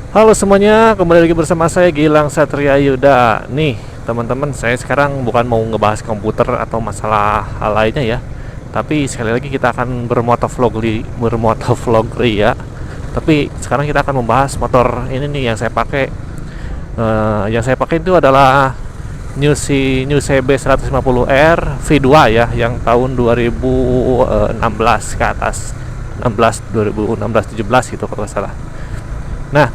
Halo semuanya, kembali lagi bersama saya Gilang Satria Yuda. Nih teman-teman, saya sekarang bukan mau ngebahas komputer atau masalah hal lainnya ya, tapi sekali lagi kita akan bermotovlog ya. Tapi sekarang kita akan membahas motor ini nih yang saya pakai. Yang saya pakai itu adalah New CB 150R V2 ya, yang tahun 2016 ke atas, 2016 17 gitu kalau nggak salah. Nah,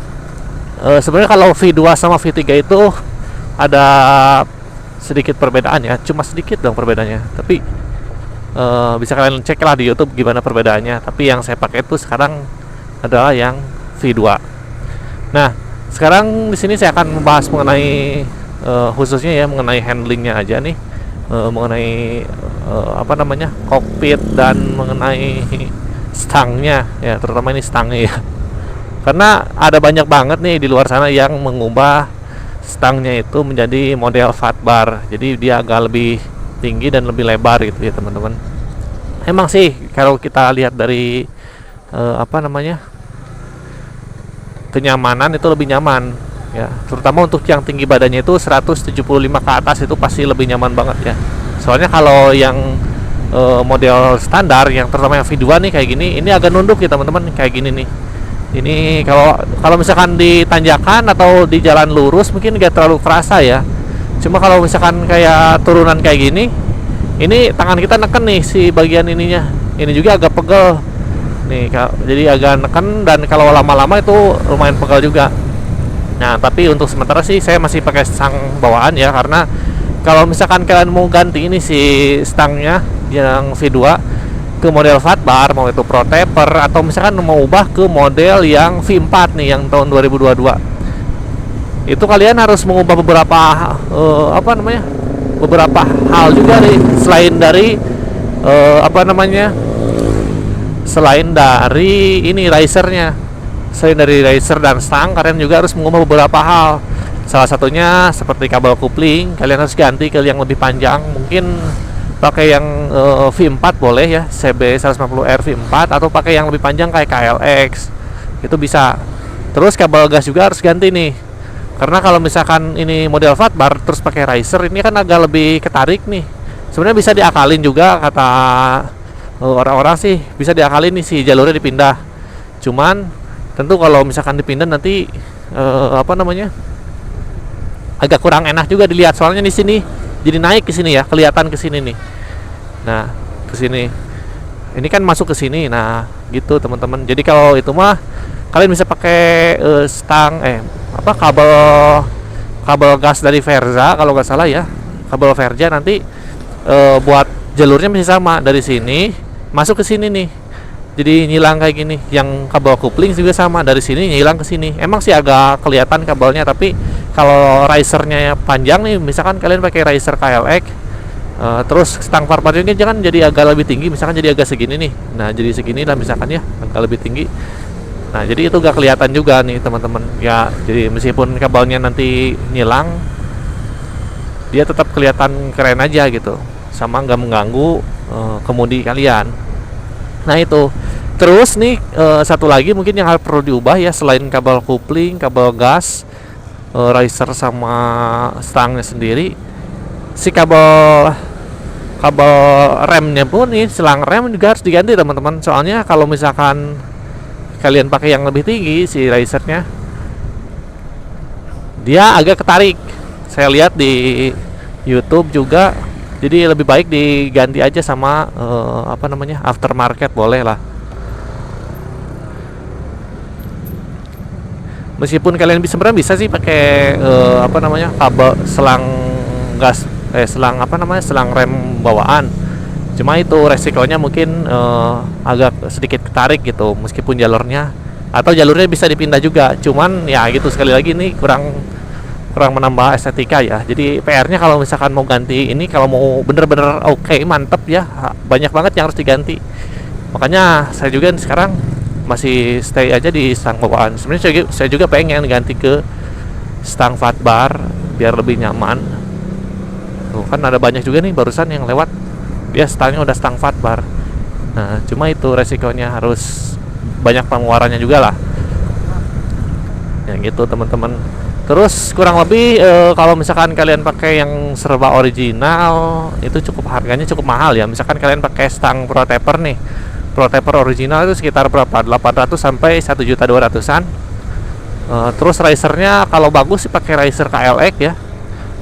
sebenarnya kalau V2 sama V3 itu ada sedikit perbedaan ya, cuma sedikit dong perbedaannya. Tapi bisa kalian cek lah di YouTube gimana perbedaannya. Tapi yang saya pakai itu sekarang adalah yang V2. Nah, sekarang di sini saya akan membahas mengenai khususnya ya mengenai handlingnya aja nih, mengenai kokpit dan mengenai stangnya ya, terutama ini stangnya ya. Karena ada banyak banget nih di luar sana yang mengubah stangnya itu menjadi model fat bar. Jadi dia agak lebih tinggi dan lebih lebar gitu ya teman-teman. Emang sih kalau kita lihat dari kenyamanan itu lebih nyaman ya. Terutama untuk yang tinggi badannya itu 175 ke atas itu pasti lebih nyaman banget ya. Soalnya kalau yang model standar yang terutama yang V2 nih kayak gini, ini agak nunduk ya teman-teman, kayak gini nih. Ini kalau misalkan di tanjakan atau di jalan lurus mungkin gak terlalu kerasa ya. Cuma kalau misalkan kayak turunan kayak gini, ini tangan kita neken nih si bagian ininya. Ini juga agak pegel nih, jadi agak neken, dan kalau lama-lama itu lumayan pegel juga. Nah, tapi untuk sementara sih saya masih pakai stang bawaan ya, karena kalau misalkan kalian mau ganti ini si stangnya yang V2 ke model fat bar, mau itu pro taper atau misalkan mau ubah ke model yang V4 nih yang tahun 2022, itu kalian harus mengubah beberapa hal juga nih, selain dari ini risernya. Selain dari riser dan stang, kalian juga harus mengubah beberapa hal. Salah satunya seperti kabel kopling, kalian harus ganti ke yang lebih panjang. Mungkin pakai yang V4 boleh ya, CB 150R V4, atau pakai yang lebih panjang kayak KLX, itu bisa. Terus kabel gas juga harus ganti nih, karena kalau misalkan ini model fat bar terus pakai riser, ini kan agak lebih ketarik nih. Sebenarnya bisa diakalin juga, kata orang-orang sih bisa diakalin nih, si jalurnya dipindah. Cuman tentu kalau misalkan dipindah nanti agak kurang enak juga dilihat, soalnya di sini jadi naik ke sini ya, kelihatan ke sini nih. Nah, ke sini. Ini kan masuk ke sini. Nah, gitu teman-teman. Jadi kalau itu mah kalian bisa pakai kabel gas dari Verza kalau nggak salah ya. Kabel Verza nanti buat jalurnya masih sama, dari sini masuk ke sini nih. Jadi nyilang kayak gini. Yang kabel kopling juga sama, dari sini nyilang ke sini. Emang sih agak kelihatan kabelnya, tapi kalau risernya panjang nih, misalkan kalian pakai riser KLX, terus stang farparnya jangan jadi agak lebih tinggi, misalkan jadi agak segini nih. Nah, jadi segini lah misalkan ya, agak lebih tinggi. Nah, jadi itu gak kelihatan juga nih teman-teman ya. Jadi meskipun kabelnya nanti nyilang, dia tetap kelihatan keren aja gitu, sama nggak mengganggu kemudi kalian. Nah itu. Terus nih satu lagi mungkin yang harus perlu diubah ya, selain kabel kopling, kabel gas, riser sama stangnya sendiri, si kabel remnya pun nih, selang rem juga harus diganti teman-teman. Soalnya kalau misalkan kalian pakai yang lebih tinggi, si risernya dia agak ketarik. Saya lihat di YouTube juga, jadi lebih baik diganti aja sama aftermarket, boleh lah. Meskipun kalian sebenarnya bisa sih pakai kabel selang gas, selang rem bawaan. Cuma itu resikonya mungkin agak sedikit ketarik gitu, meskipun jalurnya bisa dipindah juga. Cuman ya gitu, sekali lagi ini kurang menambah estetika ya. Jadi PR-nya kalau misalkan mau ganti ini, kalau mau bener-bener oke, mantep ya, banyak banget yang harus diganti. Makanya saya juga sekarang masih stay aja di stang bawaan. Sebenarnya saya juga pengen ganti ke stang fat bar biar lebih nyaman. Tuh kan ada banyak juga nih barusan yang lewat, dia stangnya udah stang fat bar. Nah, cuma itu resikonya, harus banyak pengeluarannya juga lah. Ya gitu teman-teman. Terus kurang lebih kalau misalkan kalian pakai yang serba original itu cukup harganya cukup mahal ya. Misalkan kalian pakai stang Pro Taper nih, Pro Taper original itu sekitar berapa? 800 sampai 1.200.000-an. Terus risernya kalau bagus sih pakai riser KLX ya,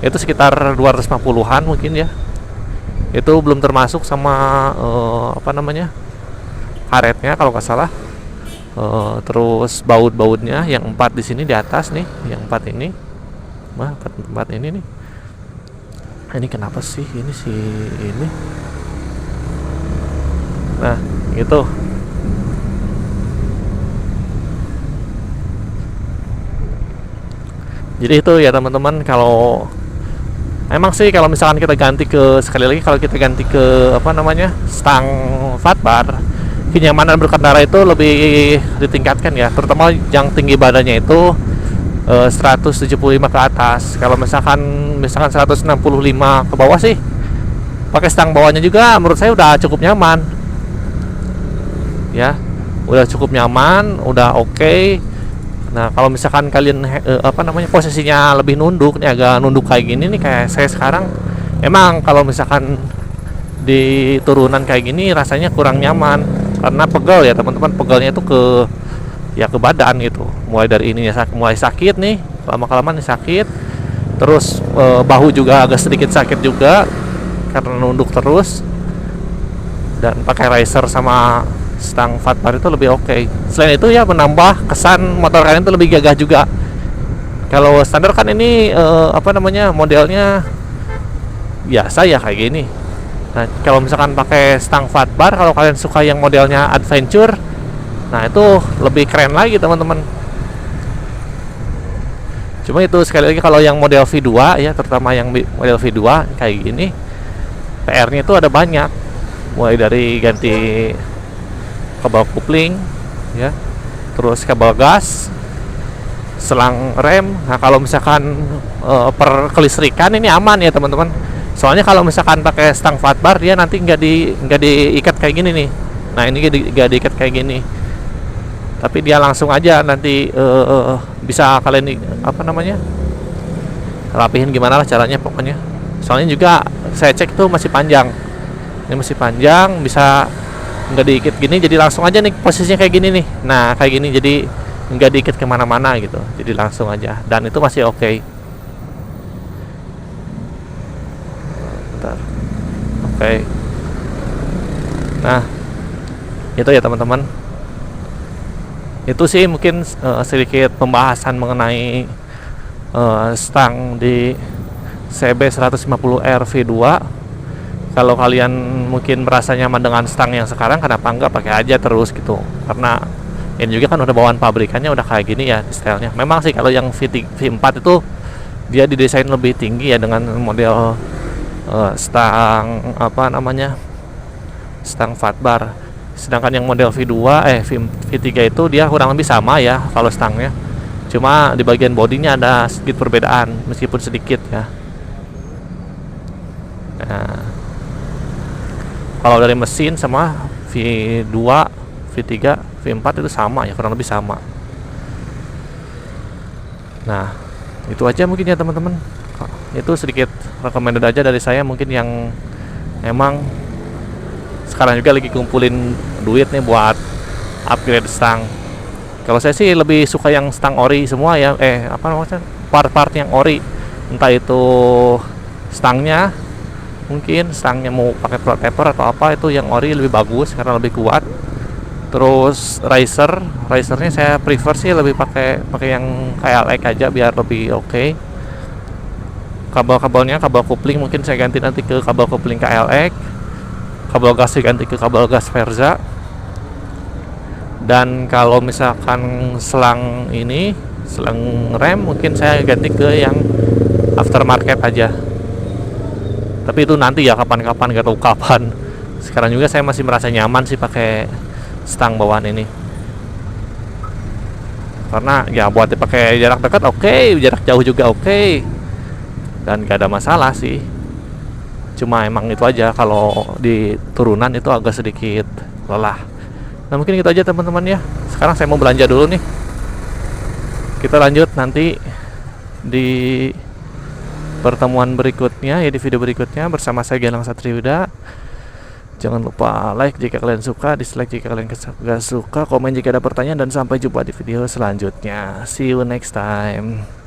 itu sekitar 250-an mungkin ya. Itu belum termasuk sama apa namanya, karetnya kalau nggak salah. Terus baut-bautnya yang 4 di sini di atas nih, yang 4 ini, wah 4 ini nih. Ini kenapa sih ini sih ini? Nah gitu. Jadi itu ya teman-teman, kalau emang sih kalau misalkan kita ganti ke, sekali lagi kalau kita ganti ke apa namanya, stang fat bar, kenyamanan berkendara itu lebih ditingkatkan ya, terutama yang tinggi badannya itu 175 ke atas. Kalau misalkan 165 ke bawah sih pakai stang bawahnya juga menurut saya udah cukup nyaman ya, udah cukup nyaman, udah oke. Nah kalau misalkan kalian apa namanya, posisinya lebih nunduk nih, agak nunduk kayak gini nih kayak saya sekarang, emang kalau misalkan di turunan kayak gini rasanya kurang nyaman karena pegel ya teman-teman. Pegelnya itu ke badan gitu, mulai dari ini ya, mulai sakit nih, lama-kelamaan sakit. Terus bahu juga agak sedikit sakit juga karena nunduk terus. Dan pakai riser sama stang fat bar itu lebih oke. Selain itu ya menambah kesan motor kalian itu lebih gagah juga. Kalau standar kan ini apa namanya, modelnya biasa ya kayak gini. Nah kalau misalkan pakai stang fat bar, kalau kalian suka yang modelnya adventure, nah itu lebih keren lagi teman-teman. Cuma itu sekali lagi kalau yang model V2 ya, terutama yang model V2 kayak gini, PR-nya itu ada banyak. Mulai dari ganti kabel kopling ya, terus kabel gas, selang rem. Nah kalau misalkan per kelistrikan ini aman ya teman-teman. Soalnya kalau misalkan pakai stang fat bar, dia nanti nggak diikat kayak gini nih. Nah ini nggak diikat kayak gini, tapi dia langsung aja nanti bisa kalian apa namanya, rapihin gimana lah caranya pokoknya. Soalnya juga saya cek tuh masih panjang, ini masih panjang, bisa nggak diikat gini, jadi langsung aja nih posisinya kayak gini nih. Nah kayak gini jadi nggak diikat kemana-mana gitu, jadi langsung aja, dan itu masih oke. Oke. Nah itu ya teman-teman, itu sih mungkin sedikit pembahasan mengenai stang di CB 150R V2. Kalau kalian mungkin merasa nyaman dengan stang yang sekarang, kenapa enggak pakai aja terus gitu, karena ini juga kan udah bawaan pabrikannya udah kayak gini ya stylenya. Memang sih kalau yang V4 itu dia didesain lebih tinggi ya, dengan model stang apa namanya, stang fat bar. Sedangkan yang model V3 itu dia kurang lebih sama ya kalau stangnya, cuma di bagian bodinya ada sedikit perbedaan, meskipun sedikit ya. Nah, kalau dari mesin sama V2, V3, V4 itu sama ya, kurang lebih sama. Nah itu aja mungkin ya teman-teman, itu sedikit recommended aja dari saya, mungkin yang emang sekarang juga lagi kumpulin duit nih buat upgrade stang. Kalau saya sih lebih suka yang stang ori semua ya, apa namanya, part-part yang ori, entah itu stangnya, mungkin stangnya mau pakai Pro Taper atau apa, itu yang ori lebih bagus karena lebih kuat. Terus risernya saya prefer sih lebih pakai yang KLX aja biar lebih oke. Kabel-kabelnya, kabel kopling mungkin saya ganti nanti ke kabel kopling KLX, kabel gas diganti ke kabel gas Verza. Dan kalau misalkan selang rem mungkin saya ganti ke yang aftermarket aja. Tapi itu nanti ya, kapan-kapan, gak tahu kapan. Sekarang juga saya masih merasa nyaman sih pakai stang bawaan ini, karena ya buat dipakai jarak dekat oke, jarak jauh juga oke, dan gak ada masalah sih. Cuma emang itu aja, kalau di turunan itu agak sedikit lelah. Nah mungkin itu aja teman-teman ya. Sekarang saya mau belanja dulu nih. Kita lanjut nanti di pertemuan berikutnya ya, di video berikutnya bersama saya Gilang Satriuda. Jangan lupa like jika kalian suka, dislike jika kalian gak suka, komen jika ada pertanyaan, dan sampai jumpa di video selanjutnya. See you next time.